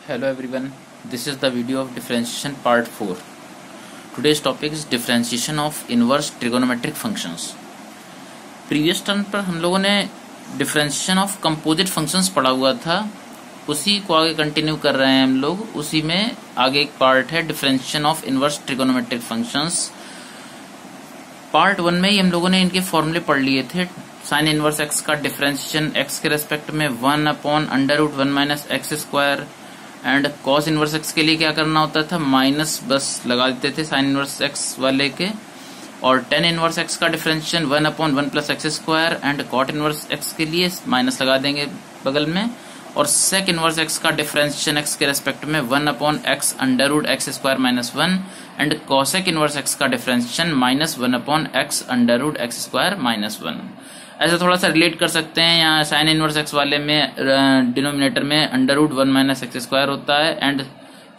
Hello everyone, this is the video of differentiation part 4. Today's topic is differentiation of inverse trigonometric functions. Previous term पर हम लोगों ने differentiation of composite functions पढ़ा हुआ था, उसी को आगे कंटिन्यू कर रहे हैं हम लोग। उसी में आगे एक पार्ट है differentiation of inverse trigonometric functions. Part 1 में ही हम लोगों ने इनके फॉर्मूले पढ़ लिए थे। साइन इनवर्स एक्स का डिफरेंशिएशन एक्स के रेस्पेक्ट में 1/√1 minus x square, and cos inverse x के लिए क्या करना होता था, माइनस बस लगा देते थे साइन इनवर्स एक्स वाले के। और टेन इनवर्स एक्स का differentiation 1/1 plus x square, and cot inverse x के लिए माइनस लगा देंगे बगल में। और सेक इनवर्स एक्स का डिफरेंशिएशन एक्स के रेस्पेक्ट में 1/x√x² minus 1, and cosec inverse x का डिफरेंशिएशन -1/x√x² माइनस 1। ऐसा थोड़ा सा रिलेट कर सकते हैं। यहाँ साइन इनवर्स एक्स वाले में डिनोमिनेटर में √1 माइनस एक्स स्क्वायर होता है, and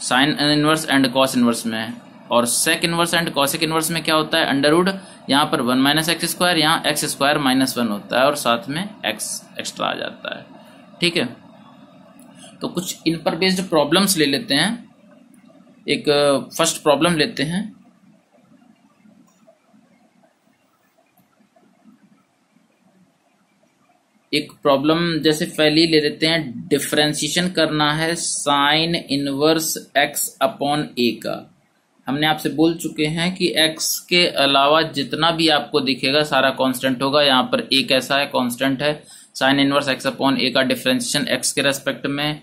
sine inverse and cos inverse में। और sec inverse and cosec inverse में क्या होता है, अंडर यहाँ पर 1 माइनस एक्स स्क्वायर, यहाँ एक्स स्क्वायर माइनस 1 होता है, और साथ में एक्स एक्स्ट्रा आ जाता है। ठीक है, तो कुछ इन पर बेस्ड प्रॉब्लम्स ले लेते हैं। एक फर्स्ट प्रॉब्लम लेते हैं। एक प्रॉब्लम जैसे पहले ले लेते हैं, डिफरेंशिएशन करना है sine inverse x upon a का। हमने आपसे बोल चुके हैं कि एक्स के अलावा जितना भी आपको दिखेगा सारा कांस्टेंट होगा। यहाँ पर ए कैसा है, कांस्टेंट है। Sine inverse x upon a का डिफरेंशिएशन एक्स के रेस्पेक्ट में।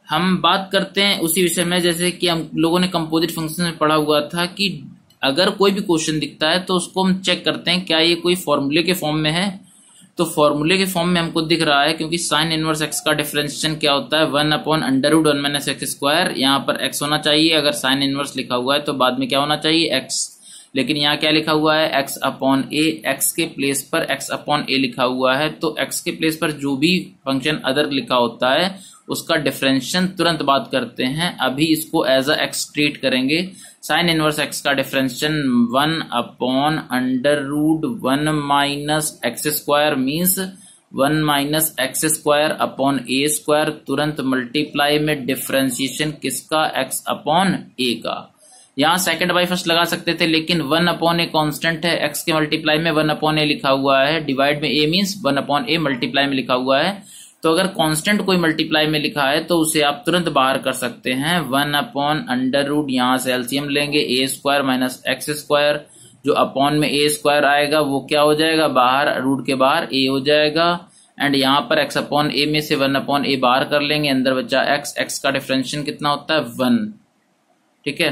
हम बात करते हैं उसी विषय में जैसे कि हम लोगों ने कंपोजिट फंक्शन में पढ़ा हुआ था कि अगर कोई भी क्वेश्चन दिखता है तो उसको हम चेक करते हैं क्या ये कोई फॉर्मूले के फॉर्म में है। तो फॉर्मूले के फॉर्म में हमको दिख रहा है, क्योंकि साइन इनवर्स एक्स का डिफरेंशिएशन क्या होता है, 1/√1 माइनस एक्स स्क्वायर। यहाँ पर एक्स होना चाहिए, अगर साइन इनवर्स लिखा हुआ है तो बाद में क्या होना चाहिए, एक्स। लेकिन यहाँ क्या लिखा हुआ है, एक्स अपॉन ए। एक्स के प्लेस पर एक्स अपॉन ए लिखा हुआ है, तो एक्स के प्लेस पर जो भी फंक्शन अदर लिखा होता है उसका डिफरेंशिएशन तुरंत बात करते हैं। अभी इसको एज अ एक्स ट्रीट करेंगे। साइन इनवर्स एक्स का differentiation 1/√1 minus x square means 1 minus x square upon a square. तुरंत मल्टीप्लाई में डिफरेंशिएशन किसका, एक्स अपॉन ए का। यहाँ सेकंड बाई फर्स्ट लगा सकते थे, लेकिन 1/a कांस्टेंट है, एक्स के मल्टीप्लाई में 1/a लिखा हुआ है, डिवाइड में a मीन्स 1/a मल्टीप्लाई में लिखा हुआ है। तो अगर कांस्टेंट कोई मल्टीप्लाई में लिखा है तो उसे आप तुरंत बाहर कर सकते हैं। 1/√, यहाँ से एलसीएम लेंगे, a square minus x square. जो अपॉन में a स्क्वायर आएगा वो क्या हो जाएगा, बाहर रूट के बाहर a हो जाएगा। एंड यहाँ पर x अपॉन a में से 1/a बाहर कर लेंगे, अंदर बचा x। x का डिफरेंशिएशन कितना होता है, 1। ठीक है,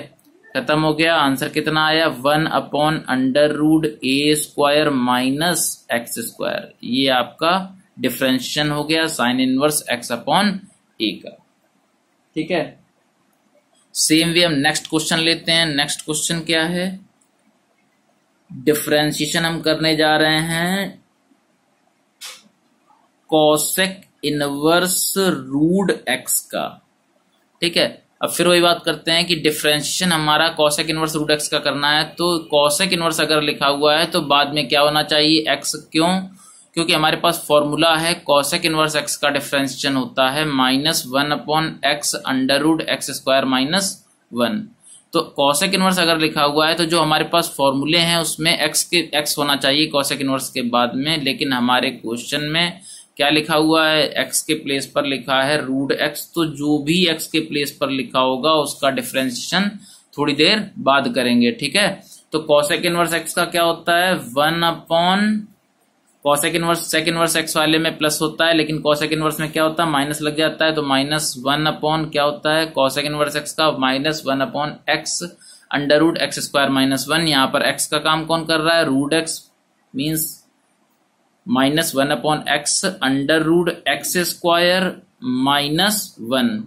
खत्म हो गया। आंसर कितना आया, 1/√a square minus x square. ये आपका डिफरेंशिएशन हो गया sign inverse x upon a का। ठीक है, सेम वे हम नेक्स्ट क्वेश्चन लेते हैं। नेक्स्ट क्वेश्चन क्या है, डिफरेंशिएशन हम करने जा रहे हैं कोसेक इनवर्स रूट एक्स का। ठीक है, अब फिर वही बात करते हैं कि डिफरेंशिएशन हमारा कोसेक इनवर्स रूट एक्स का करना है। तो कोसेक इनवर्स अगर लिखा हुआ है तो बाद में क्या होना चाहिए, एक्स। क्यों, क्योंकि हमारे पास फॉर्मूला है कोसेक इनवर्स एक्स का डिफरेंशिएशन होता है -1/x√x² माइनस 1। तो कोसेक इनवर्स अगर लिखा हुआ है तो जो हमारे पास फॉर्मूले हैं उसमें एक्स होना चाहिए कोसेक इनवर्स के बाद में। लेकिन हमारे क्वेश्चन में क्या लिखा हुआ है, एक्स के प्लेस पर लिखा है √x। तो जो भी एक्स के प्लेस पर लिखा होगा उसका डिफरेंशिएशन थोड़ी देर बाद करेंगे। ठीक है, तो कोसेक इनवर्स एक्स का क्या होता है, 1/, cosec inverse sec inverse x वाले में प्लस होता है, लेकिन कॉसेक इनवर्स में क्या होता है, माइनस लग जाता है। तो -1 क्या होता है, कॉसेक इनवर्स एक्स का -1/x√x² माइनस 1। यहाँ पर x का काम कौन कर रहा है, √x मीन्स -1/x√x² माइनस 1।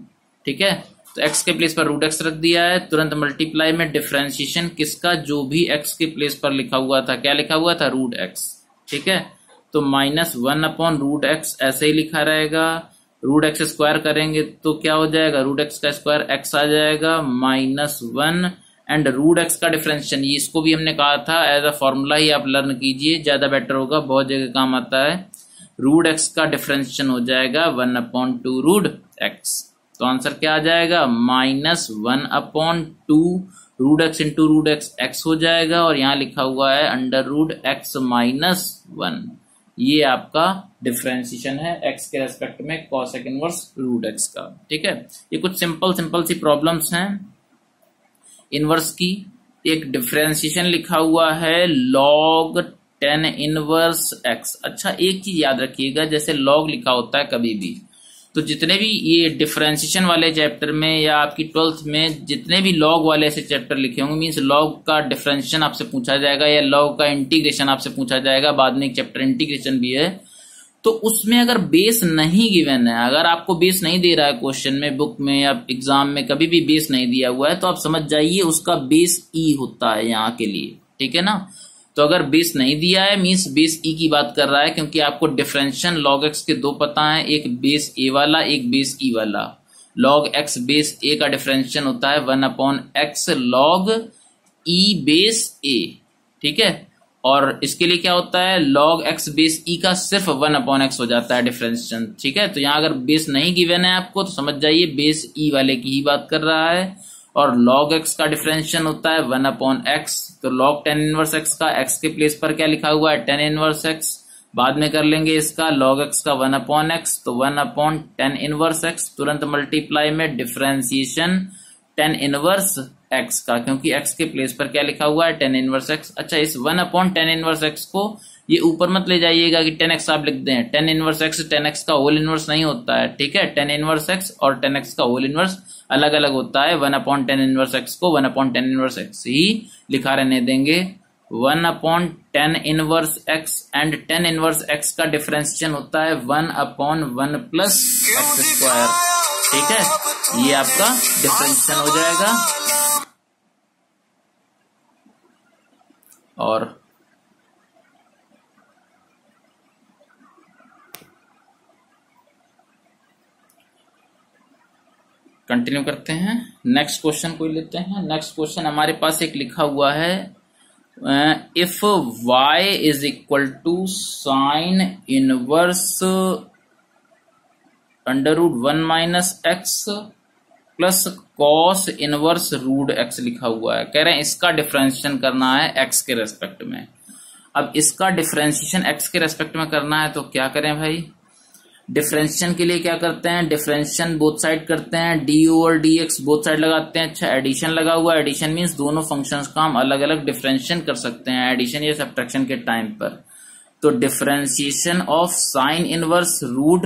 ठीक है, तो x के प्लेस पर √x रख दिया है। तुरंत मल्टीप्लाई में डिफरेंशिएशन किसका, जो भी x के प्लेस पर लिखा हुआ था, क्या लिखा हुआ था, √x। ठीक है, तो -1/√x ऐसे ही लिखा रहेगा। √x स्क्वायर करेंगे तो क्या हो जाएगा, √x का स्क्वायर x आ जाएगा -1। एंड √x का डिफरेंशिएशन, इसको भी हमने कहा था एज अ फॉर्मूला ही आप लर्न कीजिए, ज्यादा बेटर होगा, बहुत जगह काम आता है। √x का डिफरेंशिएशन हो जाएगा 1/2 √x। तो आंसर क्या आ जाएगा, -1/2 root x into root x x हो जाएगा, और यहाँ लिखा हुआ है √x-1। ये आपका डिफरेंशिएशन है एक्स के रेस्पेक्ट में कॉसेक इनवर्स रूट एक्स का। ठीक है, ये कुछ सिंपल सी प्रॉब्लम्स हैं इनवर्स की। एक डिफरेंशिएशन लिखा हुआ है log tan इनवर्स x। अच्छा, एक चीज याद रखिएगा, जैसे log लिखा होता है कभी भी, तो जितने भी ये डिफरेंशिएशन वाले चैप्टर में या आपकी 12th में जितने भी log वाले ऐसे चैप्टर लिखे होंगे, मींस log का डिफरेंशिएशन आपसे पूछा जाएगा या log का इंटीग्रेशन आपसे पूछा जाएगा, बाद में एक चैप्टर इंटीग्रेशन भी है, तो उसमें अगर बेस नहीं गिवन है, अगर आपको बेस नहीं दे रहा है क्वेश्चन में, बुक में या एग्जाम में कभी भी बेस नहीं दिया हुआ है, तो आप समझ जाइए उसका बेस ई होता है यहाँ के लिए। ठीक है ना, तो अगर बेस नहीं दिया है मींस बेस ई की बात कर रहा है, क्योंकि आपको डिफरेंशिएशन log x के दो पता है, एक बेस ए वाला एक बेस ई वाला। log x बेस ए का डिफरेंशिएशन होता है 1/x log e बेस ए। ठीक है, और इसके लिए क्या होता है, log x बेस ई का सिर्फ 1/x हो जाता है डिफरेंशिएशन। ठीक है, तो यहाँ अगर बेस नहीं गिवन है आपको तो समझ जाइए बेस ई वाले की ही बात कर रहा है, और log x का डिफरेंशिएशन होता है 1/x। तो log tan इनवर्स x का x के प्लेस पर क्या लिखा हुआ है, tan इनवर्स x, बाद में कर लेंगे इसका log x का 1/x, तो 1/tan इनवर्स x, तुरंत मल्टीप्लाई में डिफरेंशिएशन tan इनवर्स x का, क्योंकि x के प्लेस पर क्या लिखा हुआ है, tan इनवर्स x। अच्छा, इस 1/tan इनवर्स x को ये ऊपर मत ले जाइएगा कि tan x आप लिख दें, tan inverse x tan x का होल इनवर्स नहीं होता है। ठीक है, tan इनवर्स x और tan x का होल इनवर्स अलग अलग होता है। 1/tan इनवर्स x को 1/tan इनवर्स x ही लिखा रहने देंगे। 1/tan inverse x and tan inverse x का डिफरेंशिएशन होता है 1/1 प्लस x स्क्वायर। ठीक है, ये आपका डिफरेंशिएशन हो जाएगा। और कंटिन्यू करते हैं, नेक्स्ट क्वेश्चन कोई लेते हैं। नेक्स्ट क्वेश्चन हमारे पास एक लिखा हुआ है, if y is equal to sine inverse √1 - x plus cos inverse √x लिखा हुआ है। कह रहे हैं इसका डिफरेंशिएशन करना है x के रेस्पेक्ट में। अब इसका डिफरेंशिएशन x के रेस्पेक्ट में करना है तो क्या करें भाई, डिफरेंशिएशन के लिए क्या करते हैं, डिफरेंशिएशन बोथ साइड करते हैं, d/dx बोथ साइड लगाते हैं। अच्छा, एडिशन लगा हुआ है, एडिशन मींस दोनों फंक्शंस का हम अलग अलग डिफरेंशिएशन कर सकते हैं एडिशन या सब्ट्रैक्शन के टाइम पर। तो differentiation of sine inverse root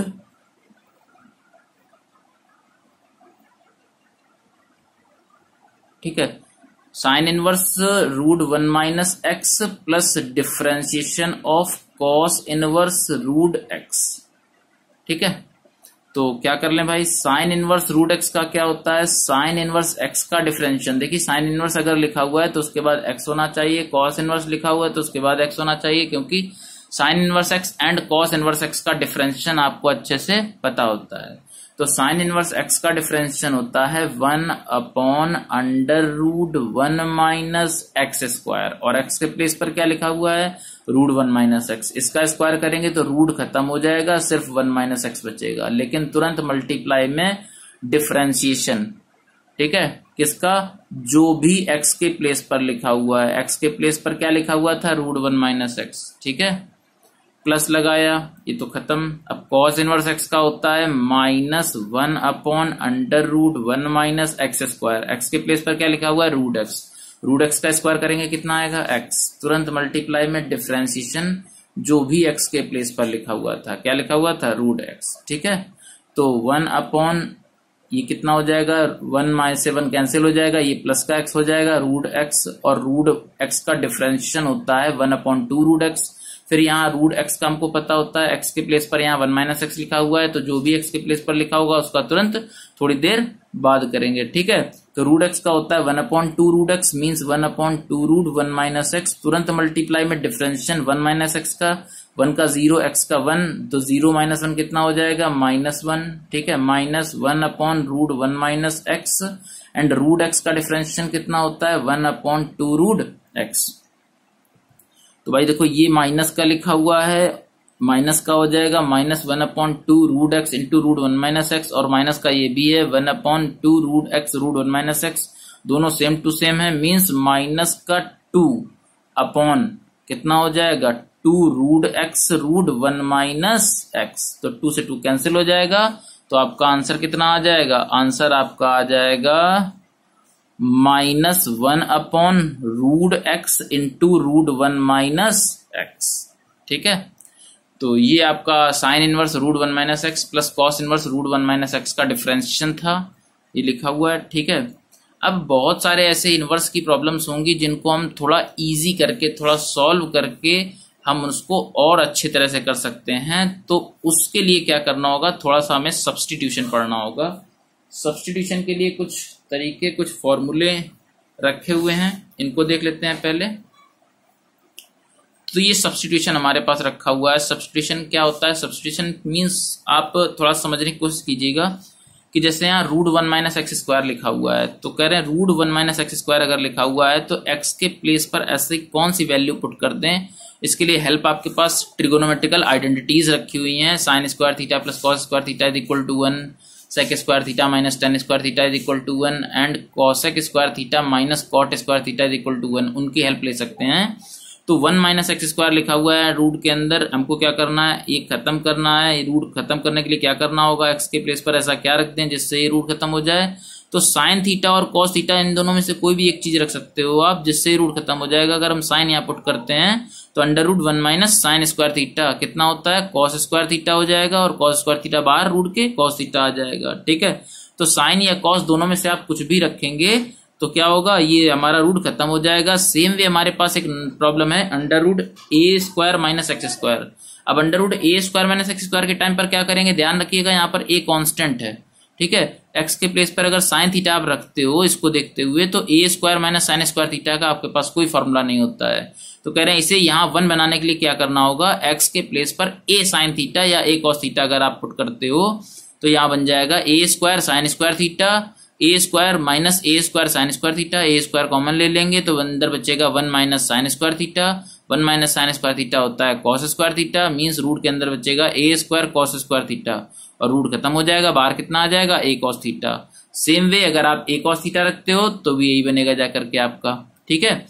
ठीक है, sine inverse √1 - x plus differentiation of cos inverse √x। ठीक है, तो क्या कर लें भाई, साइन इनवर्स √x का क्या होता है, साइन इनवर्स x का डिफरेंशिएशन। देखिए साइन इनवर्स अगर लिखा हुआ है तो उसके बाद x होना चाहिए, कॉस इनवर्स लिखा हुआ है तो उसके बाद x होना चाहिए, क्योंकि sine inverse x and cos inverse x का डिफरेंशिएशन आपको अच्छे से पता होता है। तो साइन इनवर्स x का डिफरेंशिएशन होता है 1/√1 - x स्क्वायर, और x के प्लेस पर क्या लिखा हुआ है, √1 - x। इसका स्क्वायर करेंगे तो रूट खत्म हो जाएगा, सिर्फ 1 - x बचेगा, लेकिन तुरंत मल्टीप्लाई में डिफरेंशिएशन। ठीक है, किसका, जो भी x के प्लेस पर लिखा हुआ है, x के प्लेस पर क्या लिखा हुआ था, √1 - x। ठीक है, प्लस लगाया, ये तो खत्म। अब कॉस इनवर्स x का होता है -1/√1 - x स्क्वायर, x के प्लेस पर क्या लिखा हुआ है, √x। √x का स्क्वायर करेंगे कितना आएगा, x। तुरंत मल्टीप्लाई में डिफरेंशिएशन, जो भी x के प्लेस पर लिखा हुआ था, क्या लिखा हुआ था, √x। ठीक है, तो 1/ ये कितना हो जाएगा, 1 से 1 कैंसिल हो जाएगा, ये प्लस का x हो जाएगा, √x, और √x का डिफरेंशिएशन होता है 1/2 √x। फिर यहाँ √x का हमको पता होता है, x के प्लेस पर यहाँ 1 - x लिखा हुआ है, तो जो भी x के प्लेस पर लिखा होगा उसका तुरंत थोड़ी देर बाद करेंगे। ठीक है, तो √x का होता है 1/2 √x मींस 1/2 √1 - x। तुरंत मल्टीप्लाई में डिफरेंशिएशन 1 - x का, 1 का 0, x का 1, तो 0 - 1 कितना हो जाएगा, -1। ठीक है, -1/√1 - x एंड √x का डिफरेंशिएशन कितना होता है, 1/2 √x। तो भाई देखो ये माइनस का लिखा हुआ है, माइनस का हो जाएगा -1/2√x इंटू √1 - x, और माइनस का ये भी है 1/2√x √1 - x, दोनों सेम टू सेम है, मीन्स माइनस का 2 अपॉन कितना हो जाएगा 2√x √1 - x, तो 2 से 2 कैंसिल हो जाएगा, तो आपका आंसर कितना आ जाएगा, आंसर आपका आ जाएगा -1/√x इंटू √1 - x। ठीक है, तो ये आपका sign inverse √1 - x plus cos inverse √1 - x का डिफरेंशिएशन था, ये लिखा हुआ है। ठीक है, अब बहुत सारे ऐसे इनवर्स की प्रॉब्लम्स होंगी जिनको हम थोड़ा इजी करके, थोड़ा सॉल्व करके हम उसको और अच्छे तरह से कर सकते हैं। तो उसके लिए क्या करना होगा, थोड़ा सा हमें सब्स्टिट्यूशन पढ़ना होगा। सब्स्टिट्यूशन के लिए कुछ तरीके, कुछ फॉर्मूले रखे हुए हैं, इनको देख लेते हैं पहले। तो ये सब्स्टिट्यूशन हमारे पास रखा हुआ है। सब्स्टिट्यूशन क्या होता है, सब्स्टिट्यूशन मीन्स आप थोड़ा समझने की कोशिश कीजिएगा कि जैसे यहाँ √1 - x² लिखा हुआ है, तो कह रहे हैं √1 - x² अगर लिखा हुआ है तो x के प्लेस पर ऐसे कौन सी वैल्यू पुट कर दें। इसके लिए हेल्प आपके पास ट्रिगोनोमेट्रिकल आइडेंटिटीज रखी हुई हैं। sin² theta plus cos² theta is equal to 1, sec² theta minus tan² theta is equal to 1 and cosec² theta minus cot² theta is equal to 1, उनकी हेल्प ले सकते हैं। तो 1 - x² लिखा हुआ है रूट के अंदर, हमको क्या करना है, ये खत्म करना है। रूट खत्म करने के लिए क्या करना होगा, x के प्लेस पर ऐसा क्या रख दें जिससे ये रूट खत्म हो जाए। तो साइन थीटा और कॉस थीटा, इन दोनों में से कोई भी एक चीज रख सकते हो आप जिससे ये रूट खत्म हो जाएगा। अगर हम साइन यहाँ पुट करते हैं तो √1 - sin² थीटा कितना होता है, cos² थीटा हो जाएगा, और cos² थीटा बाहर रूट के cos थीटा आ जाएगा। ठीक है, तो साइन या कॉस दोनों में से आप कुछ भी रखेंगे तो क्या होगा, ये हमारा रूट खत्म हो जाएगा। सेम वे हमारे पास एक प्रॉब्लम है √a² - x²। अब √a² - x² के टाइम पर क्या करेंगे, ध्यान रखिएगा यहाँ पर a कांस्टेंट है। ठीक है, x के प्लेस पर अगर साइन थीटा आप रखते हो इसको देखते हुए, तो a² - sin² थीटा का आपके पास कोई फॉर्मूला नहीं होता है। तो कह रहे हैं इसे यहाँ 1 बनाने के लिए क्या करना होगा, x के प्लेस पर a sin थीटा या a cos थीटा अगर आप पुट करते हो तो यहाँ बन जाएगा a² sin² theta, a² minus a² sin² theta, a² common ले लेंगे तो अंदर बचेगा 1 - sin² थीटा। 1 - sin² थीटा होता है cos² थीटा, मीन्स रूट के अंदर बचेगा a² cos² थीटा, और रूट खत्म हो जाएगा, बाहर कितना आ जाएगा a cos थीटा। सेम वे अगर आप a cos थीटा रखते हो तो भी यही बनेगा जाकर के आपका। ठीक है,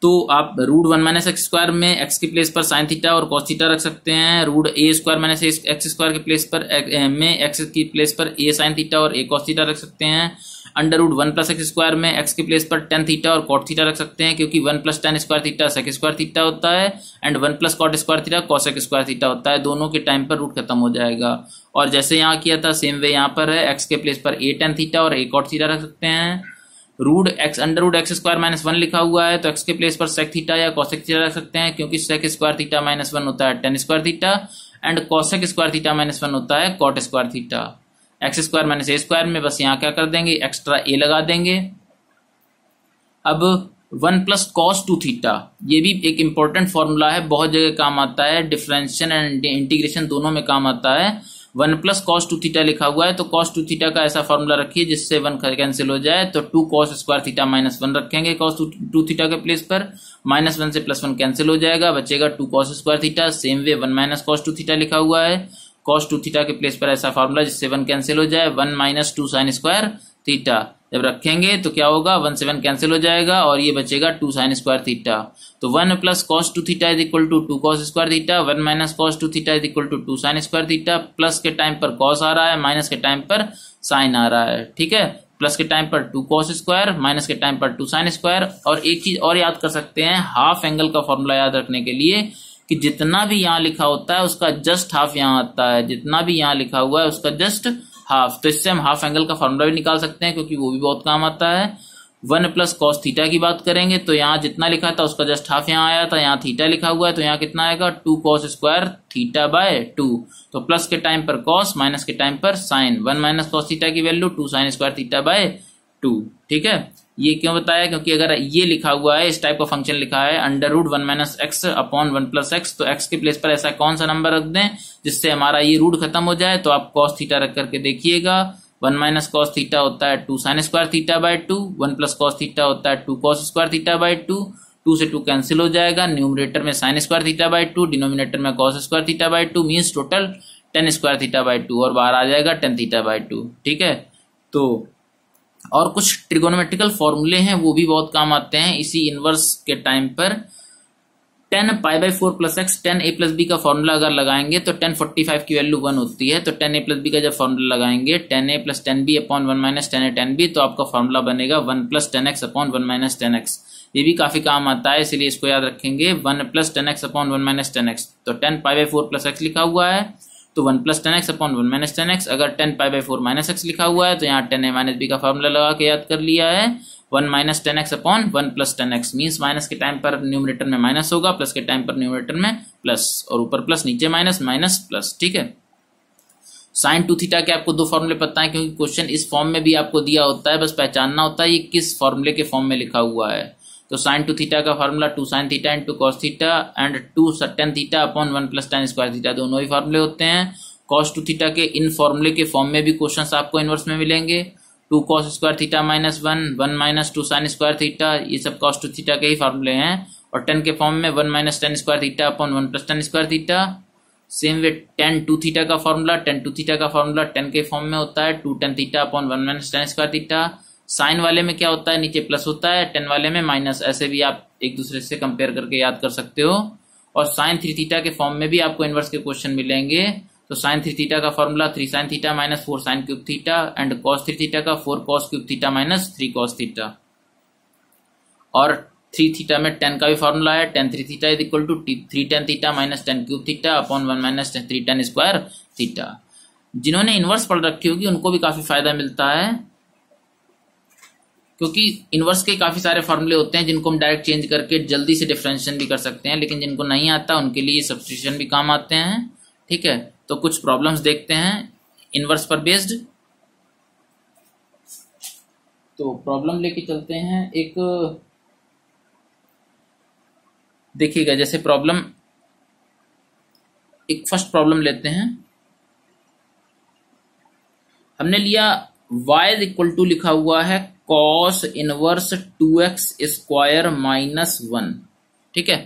तो आप √1 - x² में x के प्लेस पर साइन थीटा और cos थीटा रख सकते हैं। √a² - x² के प्लेस पर में x की प्लेस पर a sin थीटा और a cos थीटा रख सकते हैं। √1 + x² में x के प्लेस पर tan थीटा और cot थीटा रख सकते हैं, क्योंकि 1 + tan² थीटा sec² थीटा होता है and 1 + cot² theta cosec² theta होता है। दोनों के टाइम पर रूट खत्म हो जाएगा। और जैसे यहाँ किया था सेम वे यहाँ पर है, x के प्लेस पर a tan थीटा और a cot थीटा रख सकते हैं। √x² - 1 लिखा हुआ है तो x के प्लेस पर sec थीटा या cosec थीटा रख सकते हैं, क्योंकि sec² थीटा -1 होता है tan² theta and cosec² theta -1 होता है cot² थीटा। x² - a² में बस यहाँ क्या कर देंगे, एक्स्ट्रा a लगा देंगे। अब 1 + cos 2 थीटा, ये भी एक इंपॉर्टेंट फॉर्मूला है, बहुत जगह काम आता है, डिफरेंशिएशन एंड इंटीग्रेशन दोनों में काम आता है। 1 + cos 2 थीटा लिखा हुआ है तो cos 2 थीटा का ऐसा फॉर्मूला रखिए जिससे 1 कैंसिल हो जाए, तो 2 cos² थीटा -1 रखेंगे cos 2 थीटा के प्लेस पर, -1 से +1 कैंसिल हो जाएगा, बचेगा 2 cos² थीटा। सेम वे 1 - cos 2 थीटा लिखा हुआ है, cos 2 थीटा के प्लेस पर ऐसा फॉर्मूला जिससे 1 कैंसिल हो जाए, 1 - 2 sin² थीटा जब रखेंगे तो क्या होगा, 1 से 1 कैंसिल हो जाएगा और ये बचेगा 2 sin² थीटा। तो 1 + cos 2 theta is equal to 2 cos² theta, 1 - cos 2 theta is equal to 2 sin² theta. Plus के टाइम पर cos आ रहा है, माइनस के टाइम पर sin आ रहा है। ठीक है, प्लस के टाइम पर 2 cos², माइनस के टाइम पर 2 sin²। और एक चीज और याद कर सकते हैं, हाफ एंगल का फॉर्मूला याद रखने के लिए कि जितना भी यहाँ लिखा होता है उसका जस्ट हाफ यहाँ आता है, जितना भी यहाँ लिखा हुआ है उसका जस्ट हाफ। तो इससे हम हाफ एंगल का फॉर्मूला भी निकाल सकते हैं क्योंकि वो भी बहुत काम आता है। 1 + cos थीटा की बात करेंगे तो यहाँ जितना लिखा था उसका जस्ट हाफ यहाँ आया था, यहाँ थीटा लिखा हुआ है तो यहाँ कितना आएगा, 2 cos² थीटा/2। तो प्लस के टाइम पर cos, माइनस के टाइम पर sin। 1 - cos थीटा की वैल्यू 2 sin² थीटा/2। ठीक है, ये क्यों बताया, क्योंकि अगर ये लिखा हुआ है, इस टाइप का फंक्शन लिखा है √1 - x अपॉन 1 + x, तो x के प्लेस पर ऐसा कौन सा नंबर रख दें जिससे हमारा ये रूट खत्म हो जाए। तो आप cos थीटा रख करके देखिएगा, 1 - cos थीटा होता है 2 sin² थीटा/2, 1 + cos थीटा होता है 2 cos² थीटा/2, 2 से 2 कैंसिल हो जाएगा, न्यूमरेटर में sine square theta by 2, denominator में cos square theta by 2, means total tan square theta by 2 और बाहर आ जाएगा टेन थीटा बाई 2। ठीक है, तो और कुछ ट्रिगोनोमेट्रिकल फॉर्मूले हैं वो भी बहुत काम आते हैं इसी इनवर्स के टाइम पर। tan pi by 4 plus x, tan a plus b का फॉर्मूला अगर लगाएंगे तो tan 45 की वैल्यू 1 होती है, तो tan a प्लस बी का जब फॉर्मूला लगाएंगे tan a plus tan b upon 1 minus tan a tan b, तो आपका फॉर्मूला बनेगा 1 plus tan x upon 1 minus tan x। ये भी काफी काम आता है इसलिए इसको याद रखेंगे, 1 plus tan x upon 1 minus tan x। तो tan pi by 4 plus x लिखा हुआ है तो 1 plus tan x upon 1 minus tan x। अगर tan pi by 4 minus x लिखा हुआ है तो यहाँ tan a माइनस b का फॉर्मूला लगा के याद कर लिया है, 1 minus tan x upon 1 plus tan x, means minus के टाइम पर न्यूमरेटर में माइनस होगा, प्लस के टाइम पर न्यूमरेटर में प्लस, और ऊपर प्लस नीचे माइनस, माइनस प्लस। ठीक है, साइन 2 थीटा के आपको दो फॉर्मूले पता है क्योंकि क्वेश्चन इस फॉर्म में भी आपको दिया होता है, बस पहचानना होता है ये किस फॉर्मूले के फॉर्म में लिखा हुआ है। तो साइन 2 थीटा का formula 2 sine theta into cos theta and 2 tan theta upon 1 plus tan square theta, दोनों ही फॉर्मूले होते हैं। कॉस 2 थीटा के इन फॉर्मूले के फॉर्म में भी क्वेश्चंस आपको इनवर्स में मिलेंगे, 2 cos square theta minus 1 minus 2 sign square theta, ये सब cos 2 थीटा के ही फॉर्मूले हैं। और tan के फॉर्म में 1 minus tan square theta upon 1 plus tan square theta. Same way tan 2 theta का फॉर्मूला, tan 2 थीटा का फॉर्मूला tan के फॉर्म में होता है 2 tan theta upon 1 minus tan square theta. Sine वाले में क्या होता है, नीचे प्लस होता है, tan वाले में माइनस, ऐसे भी आप एक दूसरे से कंपेयर करके याद कर सकते हो। और साइन 3 थीटा के फॉर्म में भी आपको इनवर्स के क्वेश्चन मिलेंगे, तो साइन 3 थीटा का formula 3 sine theta minus 4 sine cube theta and cos 3 theta का 4 cos cube theta minus 3 cos theta. और 3 थीटा में tan का भी फॉर्मूला है, tan 3 theta is equal to 3 tan theta minus tan cube theta upon 1 minus 3 tan square theta. जिन्होंने inverse पढ़ रखी होगी उनको भी काफी फायदा मिलता है क्योंकि इनवर्स के काफी सारे फॉर्मूले होते हैं जिनको हम डायरेक्ट चेंज करके जल्दी से डिफरेंशिएशन भी कर सकते हैं, लेकिन जिनको नहीं आता उनके लिए सब्स्टिट्यूशन भी काम आते हैं। ठीक है, तो कुछ प्रॉब्लम्स देखते हैं इनवर्स पर बेस्ड। तो प्रॉब्लम लेके चलते हैं, एक देखिएगा जैसे प्रॉब्लम, एक फर्स्ट प्रॉब्लम लेते हैं। हमने लिया y इज इक्वल टू लिखा हुआ है cos inverse 2x square minus 1। ठीक है,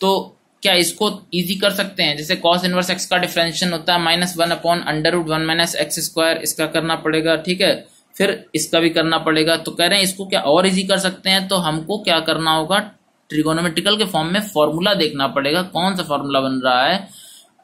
तो क्या इसको इजी कर सकते हैं, जैसे cos इनवर्स x का डिफरेंशिएशन होता है minus 1 upon under root 1 minus x square, इसका करना पड़ेगा। ठीक है, फिर इसका भी करना पड़ेगा। तो कह रहे हैं इसको क्या और इजी कर सकते हैं, तो हमको क्या करना होगा, ट्रिगोनोमेट्रिकल के फॉर्म में फॉर्मूला देखना पड़ेगा, कौन सा फॉर्मूला बन रहा है।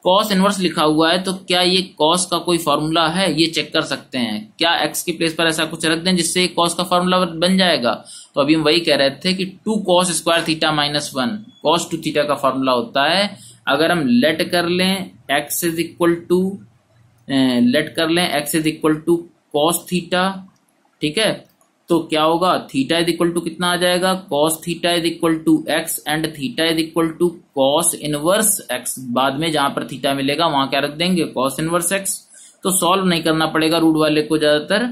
cos इनवर्स लिखा हुआ है तो क्या ये cos का कोई फॉर्मूला है, ये चेक कर सकते हैं। क्या x की प्लेस पर ऐसा कुछ रख दें जिससे cos का फॉर्मूला बन जाएगा, तो अभी हम वही कह रहे थे कि 2 cos square theta minus 1 cos 2 theta का फॉर्मूला होता है। अगर हम लेट कर लें x is equal to cos theta, ठीक है, तो क्या होगा, थीटा इज इक्वल टू कितना आ जाएगा, cos theta is equal to x and theta is equal to cos inverse x। बाद में जहां पर थीटा मिलेगा वहां क्या रख देंगे, cos इनवर्स x। तो सॉल्व नहीं करना पड़ेगा रूट वाले को ज्यादातर।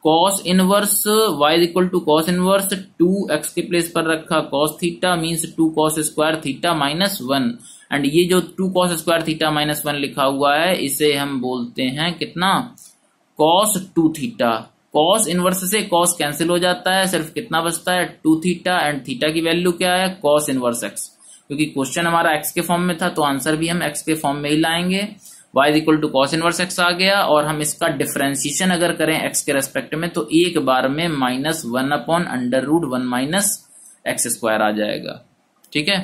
cos inverse y is equal to cos inverse 2x के प्लेस पर रखा cos theta, means 2 cos square theta minus 1। And ये जो 2 cos स्क्वायर थीटा माइनस 1 लिखा हुआ है इसे हम बोलते हैं कितना, cos 2 थीटा। cos इनवर्स से cos कैंसिल हो जाता है, सिर्फ कितना बचता है 2 थीटा, एंड थीटा की वैल्यू क्या है, cos इनवर्स x। क्योंकि क्वेश्चन हमारा x के फॉर्म में था तो आंसर भी हम x के फॉर्म में ही लाएंगे। y is equal to cos inverse x आ गया, और हम इसका डिफरेंशिएशन अगर करें x के रेस्पेक्ट में तो एक बार में minus 1 upon under root 1 minus x square आ जाएगा। ठीक है,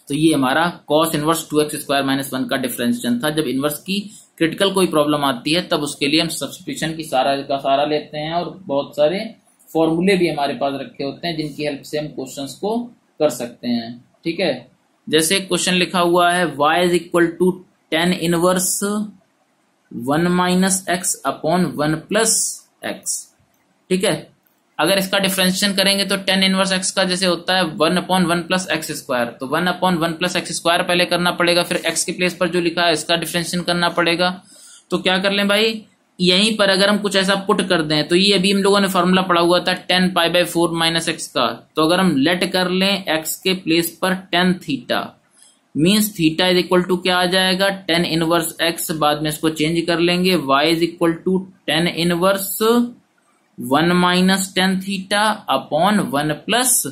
तो ये हमारा cos inverse 2x square minus 1 का डिफरेंशिएशन था। जब इनवर्स की क्रिटिकल कोई प्रॉब्लम आती है तब उसके लिए हम सब्स्टिट्यूशन की सहारा लेते हैं, और बहुत सारे फॉर्मूले भी हमारे पास रखे होते हैं जिनकी हेल्प से हम क्वेश्चंस को कर सकते हैं। ठीक है, जैसे क्वेश्चन लिखा हुआ है y is equal to tan inverse 1 minus x upon 1 plus x. ठीक है, अगर इसका डिफरेंशिएशन करेंगे तो tan इनवर्स x का जैसे होता है 1 अपॉन 1 प्लस एक्स स्क्वायर, तो 1 अपॉन 1 प्लस एक्स स्क्वायर पहले करना पड़ेगा, फिर x की प्लेस पर जो लिखा है इसका डिफरेंशिएशन करना पड़ेगा। तो क्या कर लें भाई, यहीं पर अगर हम कुछ ऐसा पुट कर दें तो ये अभी हम लोगों ने फॉर्मूला पढ़ा हुआ था tan pi by 4 minus x का, तो अगर हम लेट कर लें x के प्लेस पर tan theta, means theta is equal to क्या आ जाएगा, tan इनवर्स x, बाद में इसको चेंज कर लेंगे, y is equal to tan inverse 1 minus tan theta upon 1 plus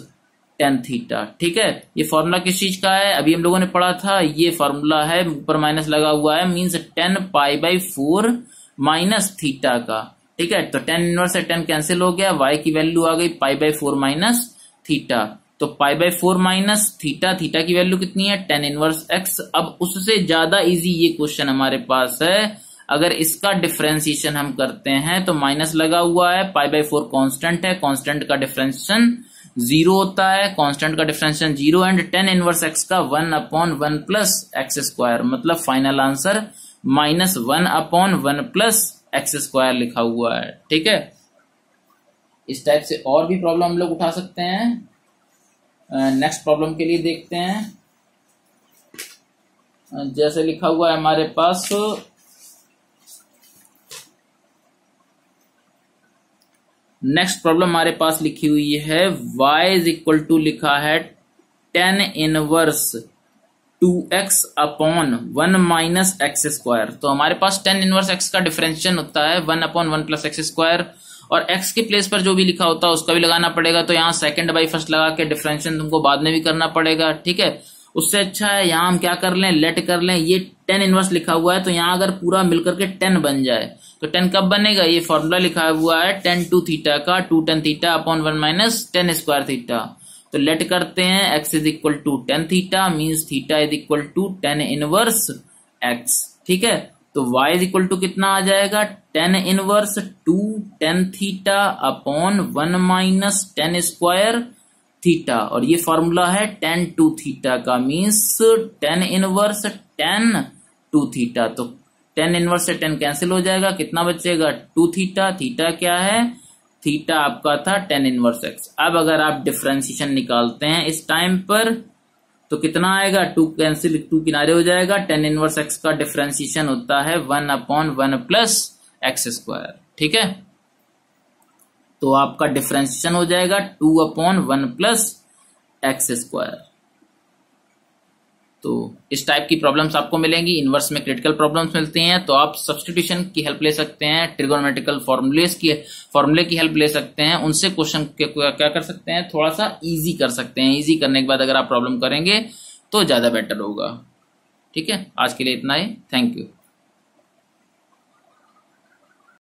tan theta. ठीक है, ये फॉर्मूला किस चीज का है, अभी हम लोगों ने पढ़ा था, ये फॉर्मूला है, ऊपर माइनस लगा हुआ है, मीन्स 10π/4 माइनस थीटा का। ठीक है, तो टेन इनवर्स से टेन कैंसिल हो गया, y की वैल्यू आ गई π/4 माइनस थीटा। तो π/4 माइनस थीटा, थीटा की वैल्यू कितनी है, टेन इनवर्स x। अब उससे ज्यादा इजी ये क्वेश्चन हमारे पास है, अगर इसका डिफरेंशिएशन हम करते हैं तो माइनस लगा हुआ है, π/4 कांस्टेंट है, कांस्टेंट का डिफरेंशिएशन 0 होता है, कांस्टेंट का differentiation 0 and tan inverse x का 1/1 प्लस एक्स स्क्वायर, मतलब final answer -1/1 plus x square लिखा हुआ है। ठीक है, इस टाइप से और भी प्रॉब्लम हम लोग उठा सकते हैं। नेक्स्ट प्रॉब्लम के लिए देखते हैं, जैसे लिखा हुआ है हमारे पास, नेक्स्ट प्रॉब्लम हमारे पास लिखी हुई है y इज इक्वल टू लिखा है tan inverse 2x upon 1 minus x square. तो हमारे पास टेन इनवर्स x का डिफरेंशिएशन होता है 1/1 प्लस एक्स स्क्वायर, और x के प्लेस पर जो भी लिखा होता है उसका भी लगाना पड़ेगा, तो यहाँ सेकंड बाई फर्स्ट लगा के डिफरेंशिएशन तुमको बाद में भी करना पड़ेगा। ठीक है, उससे अच्छा है यहाँ हम क्या कर लें, लेट कर लें, ये टेन इनवर्स लिखा हुआ है तो यहाँ अगर पूरा मिलकर के 10 बन जाए तो 10 कब बनेगा, ये फॉर्मूला लिखा हुआ है tan 2 थीटा का 2 tan theta upon 1 minus tan square theta. तो लेट करते हैं, x is equal to tan theta, means theta is equal to tan inverse x। ठीक है, तो y इज इक्वल टू कितना आ जाएगा, tan inverse 2 tan theta upon 1 minus tan square theta, और ये फॉर्मूला है tan 2 थीटा का, means tan inverse tan 2 theta. तो tan इनवर्स से tan कैंसिल हो जाएगा, कितना बचेगा 2 थीटा, थीटा क्या है, थीटा आपका था tan इनवर्स x। अब अगर आप डिफरेंशिएशन निकालते हैं इस टाइम पर तो कितना आएगा, 2 कैंसिल, 2 किनारे हो जाएगा, tan इनवर्स x का डिफरेंशिएशन होता है 1/1 प्लस एक्स स्क्वायर। ठीक है, तो आपका डिफरेंशिएशन हो जाएगा 2/1 प्लस एक्स स्क्वायर। तो इस टाइप की प्रॉब्लम्स आपको मिलेंगी, इनवर्स में क्रिटिकल प्रॉब्लम्स मिलती हैं, तो आप सब्स्टिट्यूशन की हेल्प ले सकते हैं, ट्रिगोनोमेट्रिकल फॉर्मूले की हेल्प ले सकते हैं, उनसे क्वेश्चन क्या कर सकते हैं, थोड़ा सा इजी कर सकते हैं। इजी करने के बाद अगर आप प्रॉब्लम करेंगे तो ज्यादा बेटर होगा। ठीक है, आज के लिए इतना ही, थैंक यू।